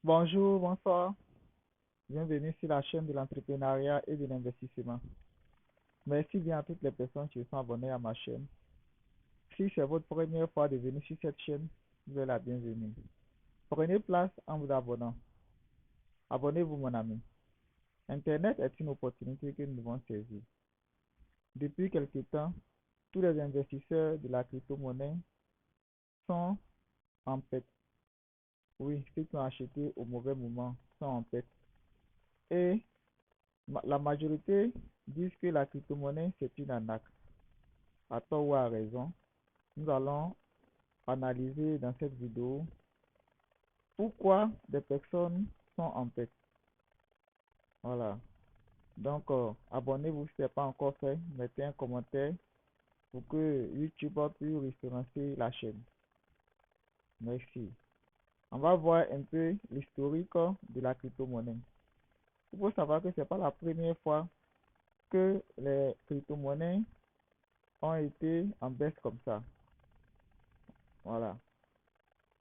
Bonjour, bonsoir. Bienvenue sur la chaîne de l'entrepreneuriat et de l'investissement. Merci bien à toutes les personnes qui sont abonnées à ma chaîne. Si c'est votre première fois de venir sur cette chaîne, vous êtes la bienvenue. Prenez place en vous abonnant. Abonnez-vous, mon ami. Internet est une opportunité que nous devons saisir. Depuis quelque temps, tous les investisseurs de la crypto-monnaie sont en paix. Oui, ceux qui ont acheté au mauvais moment sont en paix. Et la majorité disent que la crypto-monnaie, c'est une arnaque. À tort ou à raison, nous allons analyser dans cette vidéo pourquoi des personnes sont en paix. Voilà. Donc, abonnez-vous si ce n'est pas encore fait. Mettez un commentaire pour que YouTube puisse référencer la chaîne. Merci. On va voir un peu l'historique de la crypto-monnaie. Il faut savoir que ce n'est pas la première fois que les crypto-monnaies ont été en baisse comme ça. Voilà.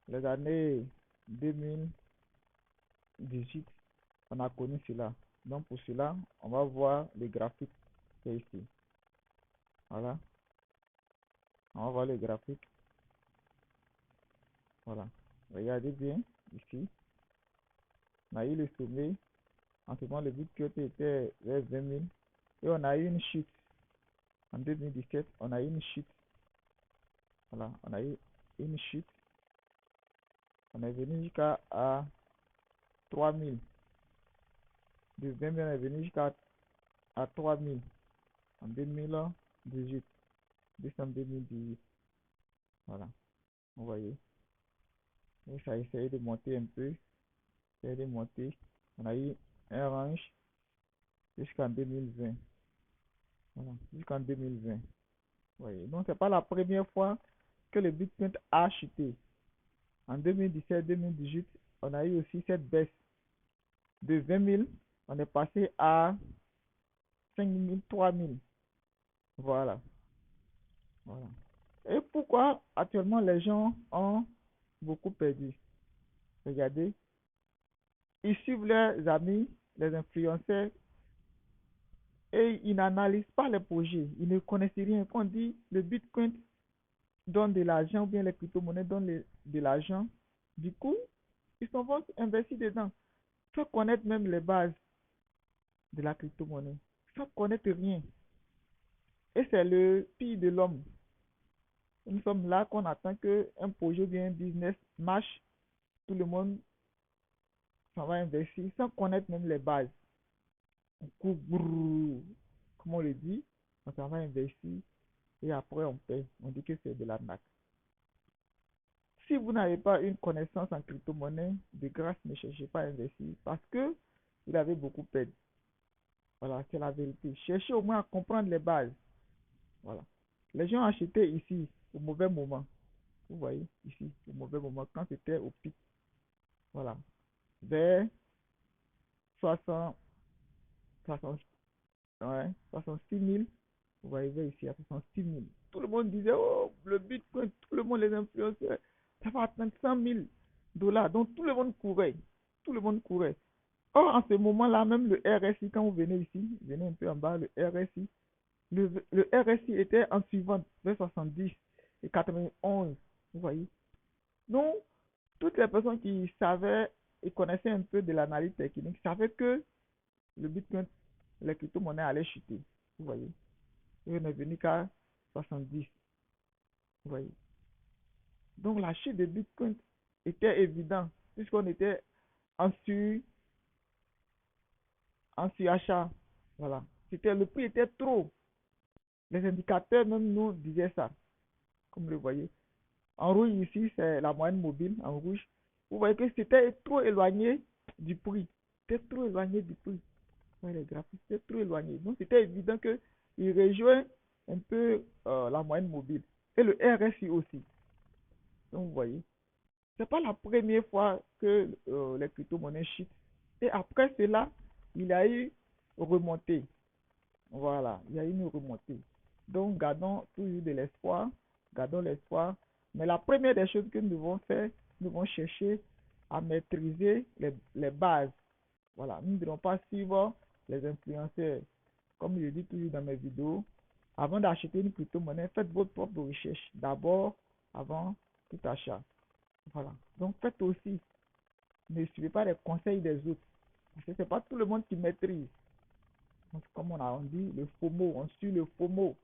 Les années 2018, on a connu cela. Donc pour cela, on va voir les graphiques qui est ici. Voilà. On va voir les graphiques. Voilà. Regardez bien ici. On a eu le sommet. En ce moment, le Bitcoin était vers 20 000. Et on a eu une chute. En 2017, on a eu une chute. Voilà. On a eu une chute. On est venu jusqu'à 3 000. De 20 000, on est venu jusqu'à 3 000 en 2018. Décembre 2018. Voilà. Vous voyez. Et ça a essayé de monter un peu. Essayé de monter. On a eu un range jusqu'en 2020. Voilà. Jusqu'en 2020. Oui. Donc, c'est pas la première fois que le Bitcoin a chuté. En 2017-2018, on a eu aussi cette baisse de 20 000. On est passé à 5 000, 3 000. Voilà. Voilà. Et pourquoi actuellement les gens ont beaucoup perdu? Regardez, ils suivent leurs amis, les influenceurs, et ils n'analysent pas les projets. Ils ne connaissent rien. Quand on dit le Bitcoin donne de l'argent ou bien les crypto-monnaies donnent de l'argent, du coup, ils sont vont investir dedans sans connaître même les bases de la crypto-monnaie, sans connaître rien. Et c'est le pire de l'homme. Nous sommes là qu'on attend qu'un projet ou bien un business marche, tout le monde s'en va investir sans connaître même les bases. On court, brrr, comme on le dit, on s'en va investir et après on paye. On dit que c'est de l'arnaque. Si vous n'avez pas une connaissance en crypto-monnaie, de grâce, ne cherchez pas à investir parce que vous avez beaucoup perdu. Voilà, c'est la vérité. Cherchez au moins à comprendre les bases. Voilà. Les gens achetaient ici au mauvais moment. Vous voyez, ici, au mauvais moment, quand c'était au pic. Voilà. Vers 60, 60, ouais, 66 000. Vous voyez, vers ici, à 66 000. Tout le monde disait, oh, le Bitcoin, tout le monde, les influenceurs, ça va atteindre 100 000 dollars. Donc, tout le monde courait. Tout le monde courait. Or, en ce moment-là, même le RSI, quand vous venez ici, venez un peu en bas, le RSI, le RSI était en suivante, vers 70 et 91. Vous voyez? Donc, toutes les personnes qui savaient et connaissaient un peu de l'analyse technique savaient que le Bitcoin, les crypto-monnaies allaient chuter. Vous voyez? Et on est venu qu'à 70. Vous voyez? Donc, la chute de Bitcoin était évidente, puisqu'on était en sur, en surachat. Voilà. Le prix était trop. Les indicateurs même nous disaient ça, comme vous le voyez. En rouge ici, c'est la moyenne mobile, en rouge. Vous voyez que c'était trop éloigné du prix. C'était trop éloigné du prix. Ouais, les graphiques, c'était trop éloigné. Donc, c'était évident qu'il rejoint un peu la moyenne mobile. Et le RSI aussi. Donc, vous voyez, c'est pas la première fois que les crypto-monnaies chutent. Et après cela, il y a eu remontée. Voilà, il y a eu une remontée. Donc, gardons toujours de l'espoir. Gardons l'espoir. Mais la première des choses que nous devons faire, nous devons chercher à maîtriser les bases. Voilà, nous ne devons pas suivre les influenceurs. Comme je dis toujours dans mes vidéos, avant d'acheter une crypto-monnaie, faites votre propre recherche. D'abord, avant tout achat. Voilà. Donc, faites aussi. Ne suivez pas les conseils des autres. Parce que ce n'est pas tout le monde qui maîtrise. Donc, comme on dit, le FOMO, on suit le FOMO.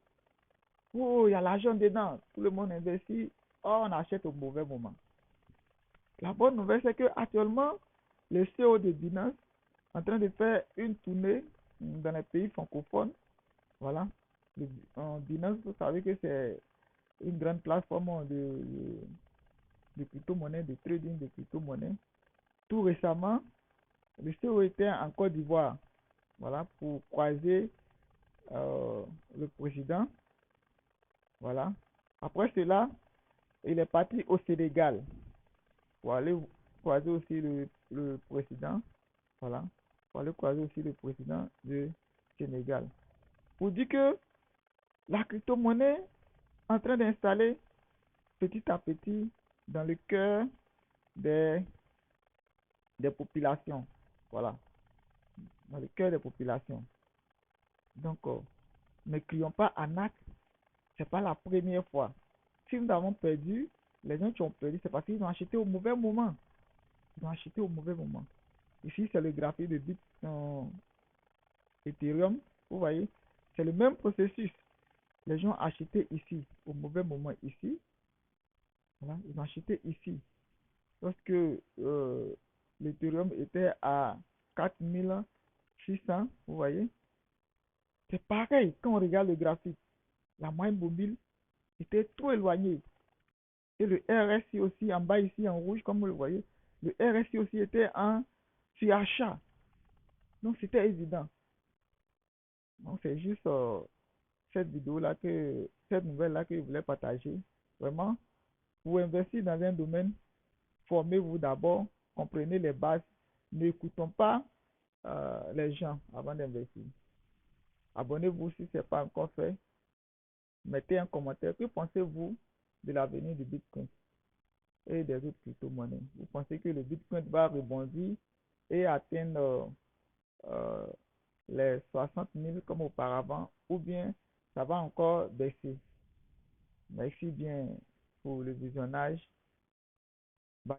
Oh, il y a l'argent dedans. Tout le monde investit. Oh, on achète au mauvais moment. La bonne nouvelle, c'est que actuellement, le CEO de Binance est en train de faire une tournée dans les pays francophones. Voilà. Binance, vous savez que c'est une grande plateforme de crypto-monnaie, de trading de crypto-monnaie. Tout récemment, le CEO était en Côte d'Ivoire, voilà, pour croiser le président. Voilà. Après cela, il est parti au Sénégal pour aller croiser aussi le président. Voilà. Pour aller croiser aussi le président du Sénégal. Pour dire que la crypto-monnaie est en train d'installer petit à petit dans le cœur des, des populations. Voilà. Dans le cœur des populations. Donc, ne crions pas en acte. Ce n'est pas la première fois. Si nous avons perdu, les gens qui ont perdu, c'est parce qu'ils ont acheté au mauvais moment. Ils ont acheté au mauvais moment. Ici, c'est le graphique de Ethereum. Vous voyez, c'est le même processus. Les gens ont acheté ici, au mauvais moment ici. Voilà, ils ont acheté ici. Lorsque l'Ethereum était à 4600, vous voyez, c'est pareil quand on regarde le graphique. La moyenne mobile était trop éloignée. Et le RSI aussi, en bas ici, en rouge, comme vous le voyez, le RSI aussi était en sur achat. Donc, c'était évident. Donc, c'est juste cette vidéo-là, cette nouvelle-là que je voulais partager. Vraiment, pour investir dans un domaine, formez-vous d'abord, comprenez les bases. N'écoutons pas les gens avant d'investir. Abonnez-vous si ce n'est pas encore fait. Mettez un commentaire. Que pensez-vous de l'avenir du Bitcoin et des autres crypto-monnaies? Vous pensez que le Bitcoin va rebondir et atteindre euh, les 60 000 comme auparavant, ou bien ça va encore baisser? Merci bien pour le visionnage. Bye.